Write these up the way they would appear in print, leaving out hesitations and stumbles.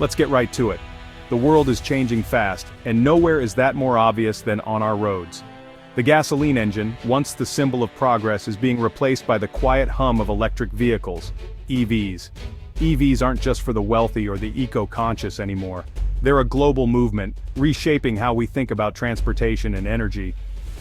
Let's get right to it. The world is changing fast, and nowhere is that more obvious than on our roads. The gasoline engine, once the symbol of progress, is being replaced by the quiet hum of electric vehicles, EVs. EVs aren't just for the wealthy or the eco-conscious anymore. They're a global movement, reshaping how we think about transportation and energy.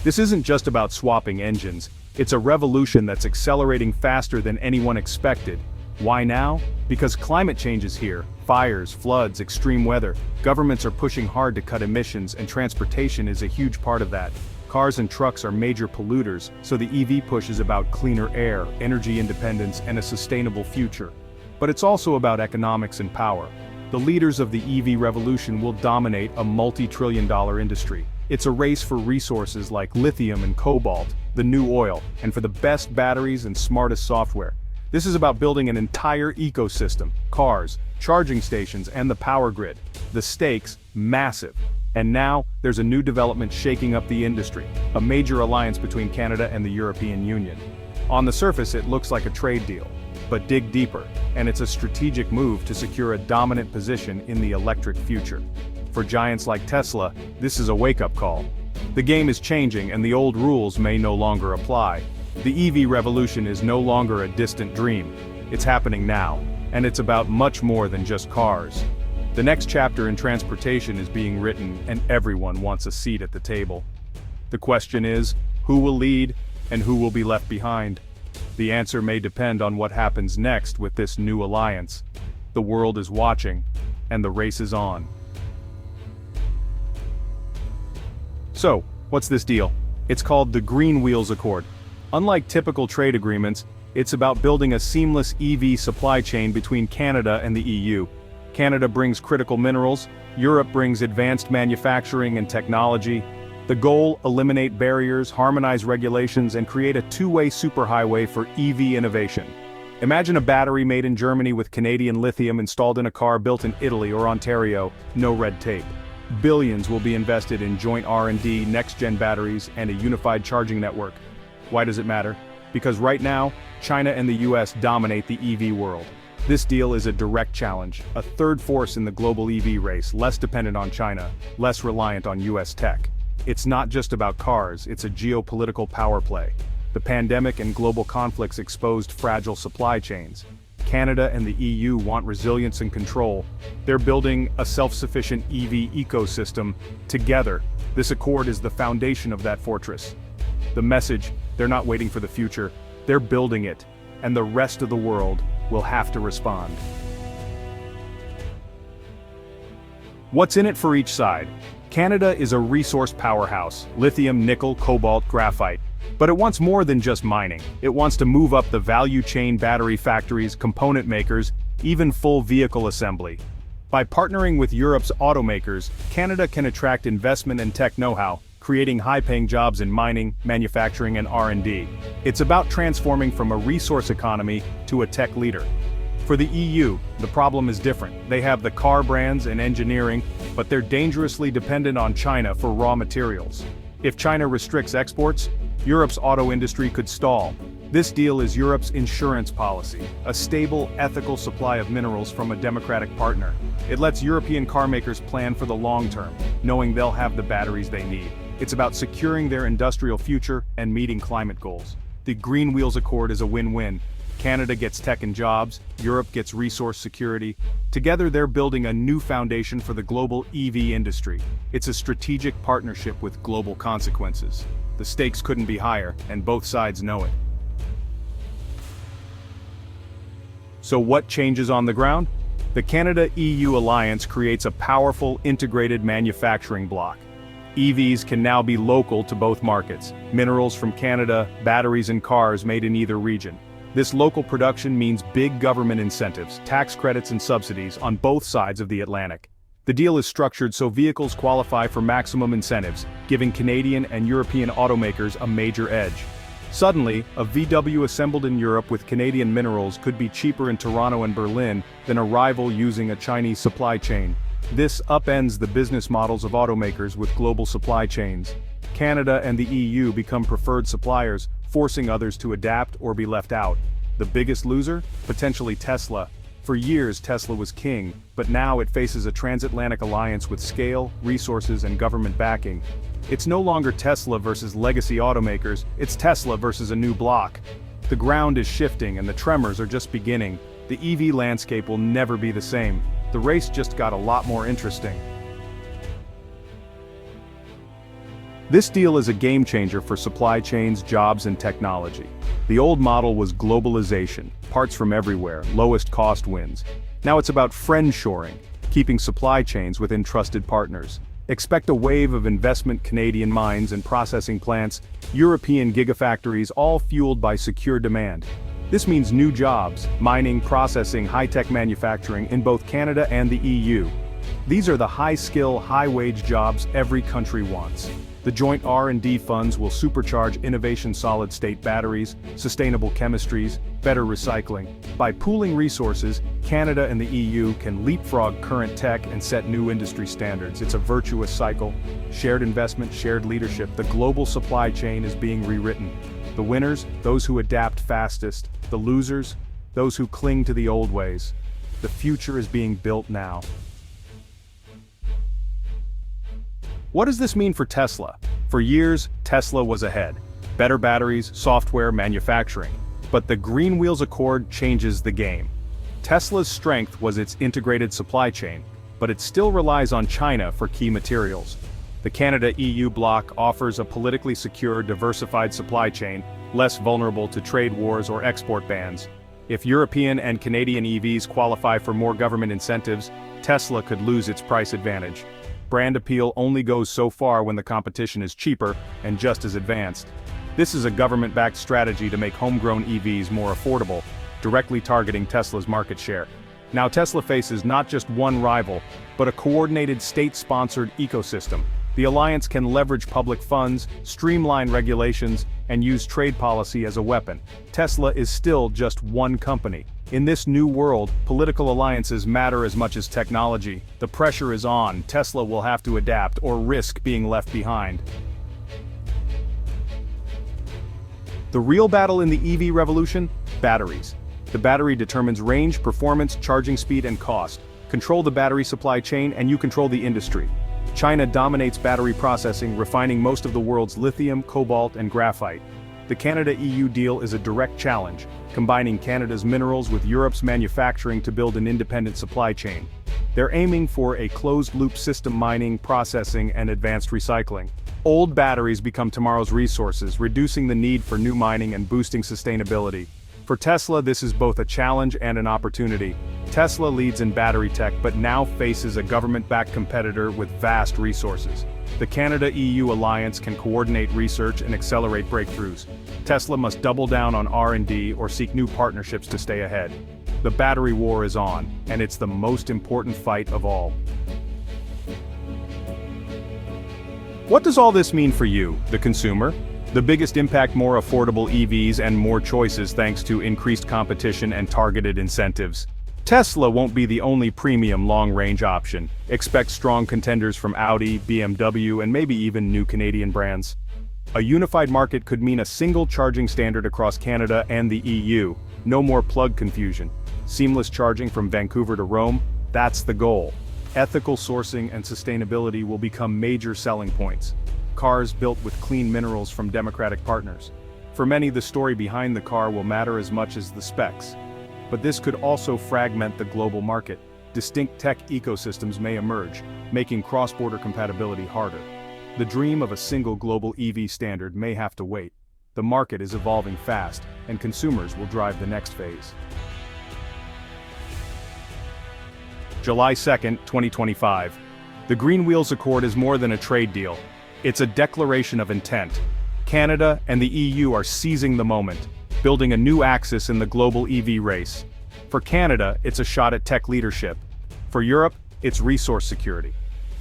This isn't just about swapping engines, it's a revolution that's accelerating faster than anyone expected. Why now? Because climate change is here. Fires, floods, extreme weather. Governments are pushing hard to cut emissions, and transportation is a huge part of that. Cars and trucks are major polluters, so the EV push is about cleaner air, energy independence, and a sustainable future. But it's also about economics and power. The leaders of the EV revolution will dominate a multi-trillion-dollar industry. It's a race for resources like lithium and cobalt, the new oil, and for the best batteries and smartest software. This is about building an entire ecosystem: cars, charging stations, and the power grid. The stakes, massive. And now, there's a new development shaking up the industry, a major alliance between Canada and the European Union. On the surface, it looks like a trade deal. But dig deeper, and it's a strategic move to secure a dominant position in the electric future. For giants like Tesla, this is a wake-up call. The game is changing, and the old rules may no longer apply. The EV revolution is no longer a distant dream. It's happening now, and it's about much more than just cars. The next chapter in transportation is being written, and everyone wants a seat at the table. The question is, who will lead, and who will be left behind? The answer may depend on what happens next with this new alliance. The world is watching, and the race is on. So, what's this deal? It's called the Green Wheels Accord. Unlike typical trade agreements, it's about building a seamless EV supply chain between Canada and the EU. Canada brings critical minerals, Europe brings advanced manufacturing and technology. The goal: eliminate barriers, harmonize regulations, and create a two-way superhighway for EV innovation. Imagine a battery made in Germany with Canadian lithium installed in a car built in Italy or Ontario, no red tape. Billions will be invested in joint R&D, next-gen batteries, and a unified charging network. Why does it matter? Because right now, China and the US dominate the EV world. This deal is a direct challenge, a third force in the global EV race, less dependent on China, less reliant on US tech. It's not just about cars, it's a geopolitical power play. The pandemic and global conflicts exposed fragile supply chains. Canada and the EU want resilience and control. They're building a self-sufficient EV ecosystem together. This accord is the foundation of that fortress. The message: they're not waiting for the future, they're building it, and the rest of the world will have to respond. What's in it for each side? Canada is a resource powerhouse: lithium, nickel, cobalt, graphite. But it wants more than just mining. It wants to move up the value chain: battery factories, component makers, even full vehicle assembly. By partnering with Europe's automakers, Canada can attract investment and tech know-how, creating high-paying jobs in mining, manufacturing, and R&D. It's about transforming from a resource economy to a tech leader. For the EU, the problem is different. They have the car brands and engineering, but they're dangerously dependent on China for raw materials. If China restricts exports, Europe's auto industry could stall. This deal is Europe's insurance policy, a stable, ethical supply of minerals from a democratic partner. It lets European car makers plan for the long term, knowing they'll have the batteries they need. It's about securing their industrial future and meeting climate goals. The Green Wheels Accord is a win-win. Canada gets tech and jobs, Europe gets resource security. Together they're building a new foundation for the global EV industry. It's a strategic partnership with global consequences. The stakes couldn't be higher, and both sides know it. So what changes on the ground? The Canada-EU alliance creates a powerful, integrated manufacturing bloc. EVs can now be local to both markets: minerals from Canada, batteries and cars made in either region. This local production means big government incentives, tax credits and subsidies on both sides of the Atlantic. The deal is structured so vehicles qualify for maximum incentives, giving Canadian and European automakers a major edge. Suddenly, a VW assembled in Europe with Canadian minerals could be cheaper in Toronto and Berlin than a rival using a Chinese supply chain. This upends the business models of automakers with global supply chains. Canada and the EU become preferred suppliers, forcing others to adapt or be left out. The biggest loser? Potentially Tesla. For years Tesla was king, but now it faces a transatlantic alliance with scale, resources and government backing. It's no longer Tesla versus legacy automakers, it's Tesla versus a new bloc. The ground is shifting and the tremors are just beginning. The EV landscape will never be the same. The race just got a lot more interesting. This deal is a game changer for supply chains, jobs and technology. The old model was globalization, parts from everywhere, lowest cost wins. Now it's about friendshoring, keeping supply chains within trusted partners. Expect a wave of investment, Canadian mines and processing plants, European gigafactories, all fueled by secure demand. This means new jobs, mining, processing, high-tech manufacturing in both Canada and the EU. These are the high-skill, high-wage jobs every country wants. The joint R&D funds will supercharge innovation, solid-state batteries, sustainable chemistries, better recycling. By pooling resources, Canada and the EU can leapfrog current tech and set new industry standards. It's a virtuous cycle. Shared investment, shared leadership. The global supply chain is being rewritten. The winners, those who adapt fastest. The losers, those who cling to the old ways. The future is being built now. What does this mean for Tesla? For years, Tesla was ahead. Better batteries, software, manufacturing. But the Green Wheels Accord changes the game. Tesla's strength was its integrated supply chain, but it still relies on China for key materials. The Canada-EU bloc offers a politically secure, diversified supply chain, less vulnerable to trade wars or export bans. If European and Canadian EVs qualify for more government incentives, Tesla could lose its price advantage. Brand appeal only goes so far when the competition is cheaper and just as advanced. This is a government-backed strategy to make homegrown EVs more affordable, directly targeting Tesla's market share. Now Tesla faces not just one rival, but a coordinated state-sponsored ecosystem. The alliance can leverage public funds, streamline regulations, and use trade policy as a weapon. Tesla is still just one company. In this new world, political alliances matter as much as technology. The pressure is on. Tesla will have to adapt or risk being left behind. The real battle in the EV revolution? Batteries. The battery determines range, performance, charging speed, and cost. Control the battery supply chain and you control the industry. China dominates battery processing, refining most of the world's lithium, cobalt, and graphite. The Canada-EU deal is a direct challenge, combining Canada's minerals with Europe's manufacturing to build an independent supply chain. They're aiming for a closed-loop system: mining, processing, and advanced recycling. Old batteries become tomorrow's resources, reducing the need for new mining and boosting sustainability. For Tesla, this is both a challenge and an opportunity. Tesla leads in battery tech but now faces a government-backed competitor with vast resources. The Canada-EU alliance can coordinate research and accelerate breakthroughs. Tesla must double down on R&D or seek new partnerships to stay ahead. The battery war is on, and it's the most important fight of all. What does all this mean for you, the consumer? The biggest impact: more affordable EVs and more choices thanks to increased competition and targeted incentives. Tesla won't be the only premium long-range option. Expect strong contenders from Audi, BMW, and maybe even new Canadian brands. A unified market could mean a single charging standard across Canada and the EU. No more plug confusion. Seamless charging from Vancouver to Rome, that's the goal. Ethical sourcing and sustainability will become major selling points. Cars built with clean minerals from democratic partners. For many, the story behind the car will matter as much as the specs. But this could also fragment the global market. Distinct tech ecosystems may emerge, making cross-border compatibility harder. The dream of a single global EV standard may have to wait. The market is evolving fast, and consumers will drive the next phase. July 2nd, 2025. The Green Wheels Accord is more than a trade deal. It's a declaration of intent. Canada and the EU are seizing the moment, building a new axis in the global EV race. For Canada, it's a shot at tech leadership. For Europe, it's resource security.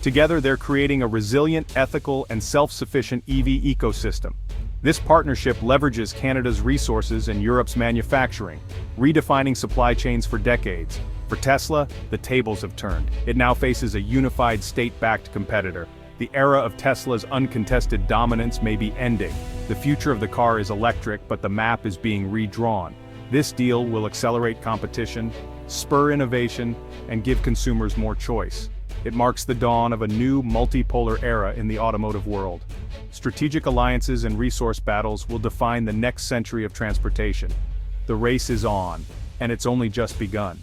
Together, they're creating a resilient, ethical, and self-sufficient EV ecosystem. This partnership leverages Canada's resources and Europe's manufacturing, redefining supply chains for decades. For Tesla, the tables have turned. It now faces a unified, state-backed competitor. The era of Tesla's uncontested dominance may be ending. The future of the car is electric, but the map is being redrawn. This deal will accelerate competition, spur innovation, and give consumers more choice. It marks the dawn of a new multipolar era in the automotive world. Strategic alliances and resource battles will define the next century of transportation. The race is on, and it's only just begun.